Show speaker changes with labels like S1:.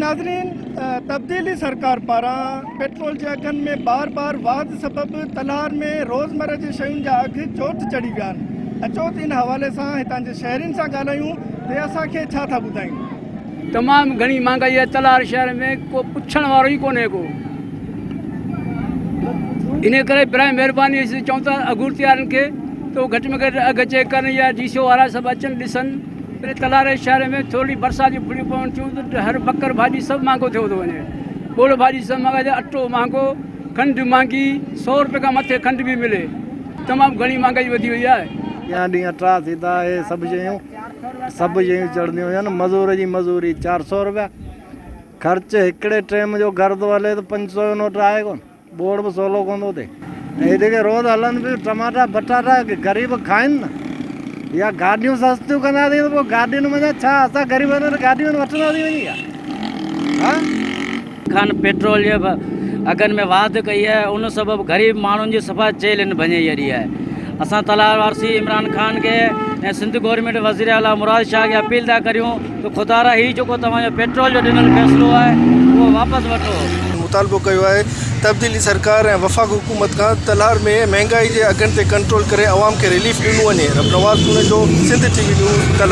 S1: नाज़रीन, तब्दीली सरकार पारा पेट्रोल के अघनि में बार बार वाध सबब तलार में रोज़मर्रा जी शयुनि जा अघ चोट चढ़ी विया आहिनि। अचो त इन हवाले सां हितां जे शहरियुनि सां ॻाल्हायूं ते असांखे छा था ॿुधाइनि।
S2: तमाम घणी महंगाई है तलार शहर में, को पुछण वारो ही कोने को। इन करे प्राय मेहरबानी से चऊं था अगूरती वारनि खे तो घटि में घटि अघ चेक करनि या डीसीओ वारा सभु अचनि ॾिसनि। पर तलार शहर में थोड़ी बरसात जी फुड़ियूं पवनि थियूं त हर बकर भाॼी सभु महांगो थियो थो वञे। ॻोड़ भाॼी सभु महांगा, अटो महांगो, खंड महांगी, 100 रुपए खां मथे खंड भी मिले। तमामु घणी महंगाई वधी वई आहे।
S3: या ॾींहं ट्रा थींदा हे सभु शयूं चढ़ंदियूं आहिनि। मज़ूर जी मज़ूरी 400 रुपया, ख़र्च हिकिड़े टाइम जो घर थो हले त 500 जो नोट आहे कोन, बोर्ड बि सवलो कोन थो थिए। हे जेके रोज़ हलनि पियूं टमाटा बटाटा ग़रीब खाइनि न, या गाॾियूं सस्तियूं कंदासीं त पोइ गाॾियुनि में छा असां ग़रीब आहियूं गाॾियूं वठंदासीं वञी हा।
S4: खान पेट्रोल जे अघनि में वाध कई है, उन सबब गरीब माण्हुनि जी सफ़ा जेल भञे अहिड़ी आहे। असां तलार वारसी इमरान खान के ऐं सिंध गवर्नमेंट वज़ीर आला मुराद शाह के अपील था करियूं तो खुदारा ही जेको तव्हांजो पेट्रोल जो ॾिनल फ़ैसिलो आहे उहो वापसि वठो।
S1: मुतालबो कयो आहे तब्दीली सरकार ऐं वफ़ाक़ हुकूमत खां तलार में महांगाई जे अघनि ते कंट्रोल करे आवाम खे रिलीफ ॾिनो वञे। नवाज़ जो सिंध टीवी न्यूज़ तलार।